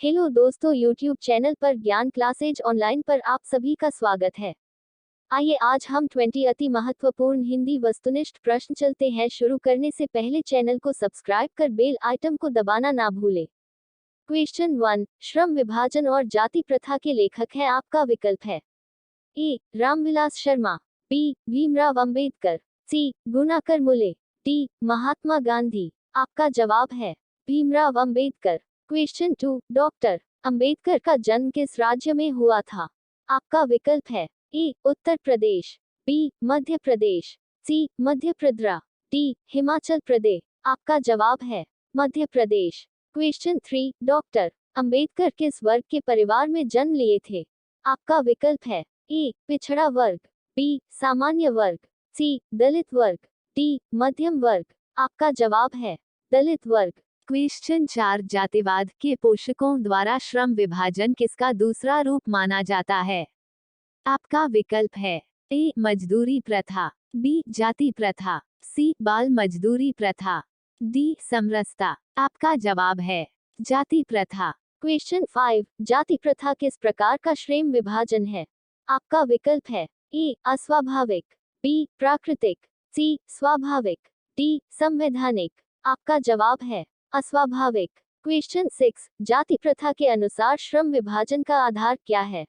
Hello दोस्तों, YouTube channel पर ज्ञान क्लासेज ऑनलाइन पर आप सभी का स्वागत है। आइए आज हम 20 अति महत्वपूर्ण हिंदी वस्तुनिष्ठ प्रश्न चलते हैं। शुरू करने से पहले चैनल को सब्सक्राइब कर बेल आइटम को दबाना ना भूले। क्वेश्चन 1, श्रम विभाजन और जाति प्रथा के लेखक है। आपका विकल्प है ए रामविलास शर्मा, बी भीमराव अंबेडकर, सी गुणाकर मुले, डी महात्मा गांधी। आपका जवाब है भीमराव अंबेडकर। क्वेश्चन 2, डॉक्टर अंबेडकर का जन्म किस राज्य में हुआ था? आपका विकल्प है ए उत्तर प्रदेश, बी मध्य प्रदेश, सी मध्य प्रदेश, डी हिमाचल प्रदेश। आपका जवाब है मध्य प्रदेश। क्वेश्चन 3, डॉक्टर अंबेडकर किस वर्ग के परिवार में जन्म लिए थे? आपका विकल्प है ए पिछड़ा वर्ग, बी सामान्य वर्ग, सी दलित वर्ग, डी मध्यम वर्ग। आपका जवाब है दलित वर्ग। क्वेश्चन 4, जातिवाद के पोषकों द्वारा श्रम विभाजन किसका दूसरा रूप माना जाता है? आपका विकल्प है ए मजदूरी प्रथा, बी जाति प्रथा, सी बाल मजदूरी प्रथा, डी समरसता। आपका जवाब है जाति प्रथा। क्वेश्चन 5, जाति प्रथा किस प्रकार का श्रेणी विभाजन है? आपका विकल्प है ए अस्वाभाविक, बी प्राकृतिक, सी स्वाभाविक, डी संवैधानिक। आपका जवाब है अस्वाभाविक। क्वेश्चन 6, जाति प्रथा के अनुसार श्रम विभाजन का आधार क्या है?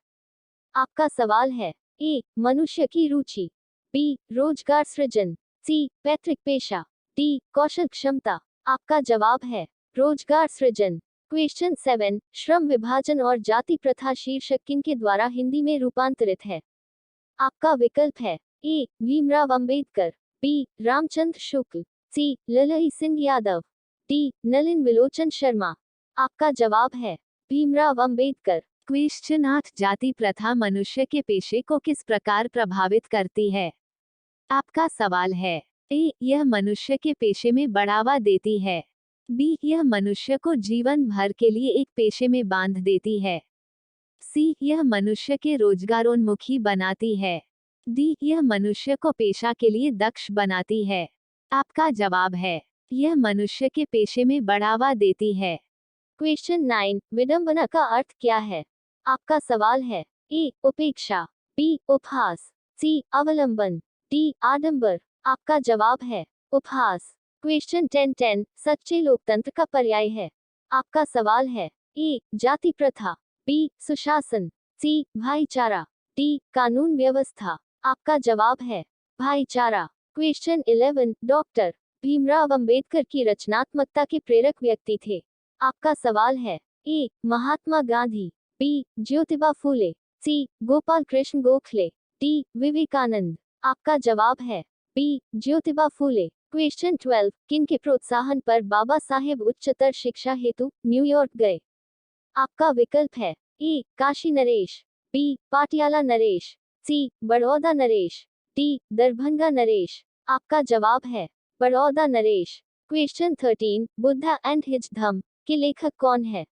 आपका सवाल है ए मनुष्य की रुचि, बी रोजगार सृजन, सी पैतृक पेशा, डी कौशल क्षमता। आपका जवाब है रोजगार सृजन। क्वेश्चन 7, श्रम विभाजन और जाति प्रथा शीर्षक किनके द्वारा हिंदी में रूपांतरित है? आपका विकल्प है ए भीमराव अंबेडकर, बी रामचंद्र शुक्ल, सी ललई सिंह यादव, डी नलिन विलोचन शर्मा। आपका जवाब है भीमराव अंबेडकर। क्वेश्चन 8, जाति प्रथा मनुष्य के पेशे को किस प्रकार प्रभावित करती है? आपका सवाल है ए यह मनुष्य के पेशे में बढ़ावा देती है, बी यह मनुष्य को जीवन भर के लिए एक पेशे में बांध देती है, सी यह मनुष्य के रोजगारोन्मुखी बनाती है, डी यह मनुष्य को पेशा के लिए दक्ष बनाती है। आपका जवाब है यह मनुष्य के पेशे में बढ़ावा देती है। क्वेश्चन 9, विडंबना का अर्थ क्या है? आपका सवाल है ए उपेक्षा, बी उपहास, सी अवलंबन, डी आडंबर। आपका जवाब है उपहास। क्वेश्चन 10, सच्चे लोकतंत्र का पर्याय है। आपका सवाल है ए जाति प्रथा, बी सुशासन, सी भाईचारा, डी कानून व्यवस्था। आपका जवाब है भाईचारा। क्वेश्चन 11, डॉक्टर भीमराव अंबेडकर की रचनात्मकता के प्रेरक व्यक्ति थे। आपका सवाल है ए महात्मा गांधी, बी ज्योतिबा फूले, सी गोपाल कृष्ण गोखले, डी विवेकानंद। आपका जवाब है बी ज्योतिबा फूले। क्वेश्चन 12, किनके प्रोत्साहन पर बाबा साहेब उच्चतर शिक्षा हेतु न्यूयॉर्क गए? आपका विकल्प है ए काशी नरेश, बी पाटियाला नरेश, सी बड़ौदा नरेश, डी दरभंगा नरेश। आपका जवाब है बड़ौदा नरेश। Question 13, Buddha and his Dhamma के लेखक कौन है?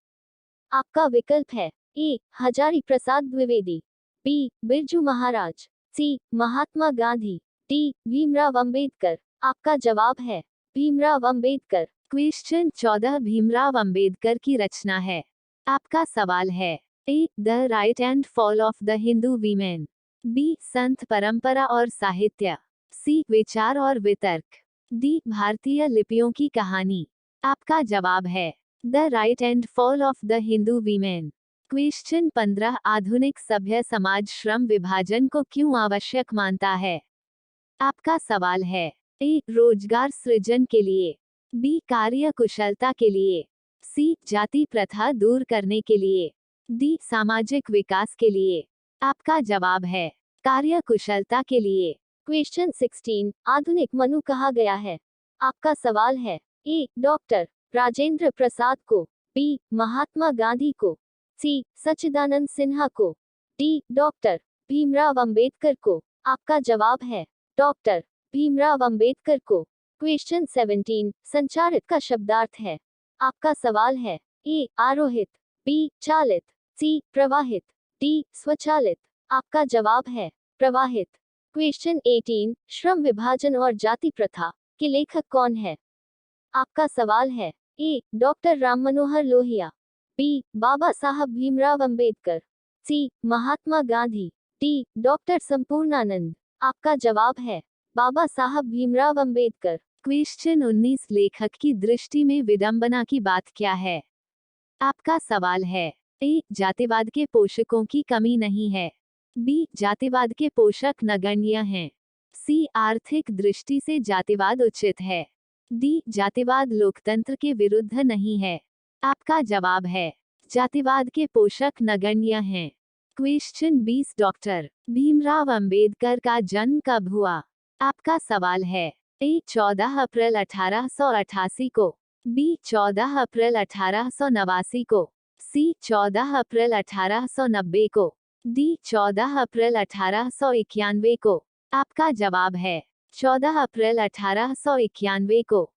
आपका विकल्प है ए Hazari Prasad Dwivedi, B Birju Maharaj, C Mahatma Gandhi, D Bhimrao Ambedkar. आपका जवाब है भीमराव अंबेडकर। क्वेश्चन 14, भीमराव अंबेडकर की रचना है। आपका सवाल है A the right and fall of the Hindu women, B संत परंपरा और साहित्य, सी विचार और वितर्क, डी भारतीय लिपियों की कहानी। आपका जवाब है the right and fall of the Hindu women. Question 15, आधुनिक सभ्य समाज श्रम विभाजन को क्यों आवश्यक मानता है? आपका सवाल है ए रोजगार सृजन के लिए, बी कार्य कुशलता के लिए, सी जाति प्रथा दूर करने के लिए, डी सामाजिक विकास के लिए। आपका जवाब है कार्य कुशलता के लिए। क्वेश्चन 16, आधुनिक मनु कहा गया है। आपका सवाल है ए डॉक्टर राजेंद्र प्रसाद को, बी महात्मा गांधी को, सी सच्चिदानंद सिन्हा को, डी डॉक्टर भीमराव अंबेडकर को। आपका जवाब है डॉक्टर भीमराव अंबेडकर को। क्वेश्चन 17, संचारित का शब्दार्थ है। आपका सवाल है ए आरोहित, बी चालित, सी प्रवाहित, डी स्वचालित। आपका जवाब है प्रवाहित। क्वेश्चन 18, श्रम विभाजन और जाति प्रथा के लेखक कौन है? आपका सवाल है ए डॉक्टर राम मनोहर लोहिया, बी बाबा साहब भीमराव अंबेडकर, सी महात्मा गांधी, डी डॉक्टर संपूर्णानंद। आपका जवाब है बाबा साहब भीमराव अंबेडकर। क्वेश्चन 19 लेखक की दृष्टि में विडंबना की बात क्या है? आपका सवाल है ए जातिवाद के पोषकों की कमी नहीं है, बी जातिवाद के पोषक नगण्य हैं, सी आर्थिक दृष्टि से जातिवाद उचित है, डी जातिवाद लोकतंत्र के विरुद्ध नहीं है। आपका जवाब है जातिवाद के पोषक नगण्य हैं। क्वेश्चन 20 डॉक्टर भीमराव अंबेडकर का जन्म कब हुआ? आपका सवाल है ए 14 अप्रैल 1888 को, बी 14 अप्रैल 1889 को, सी 14 अप्रैल 1890 को, डी 14 अप्रैल 1891 को। आपका जवाब है 14 अप्रैल 1891 को।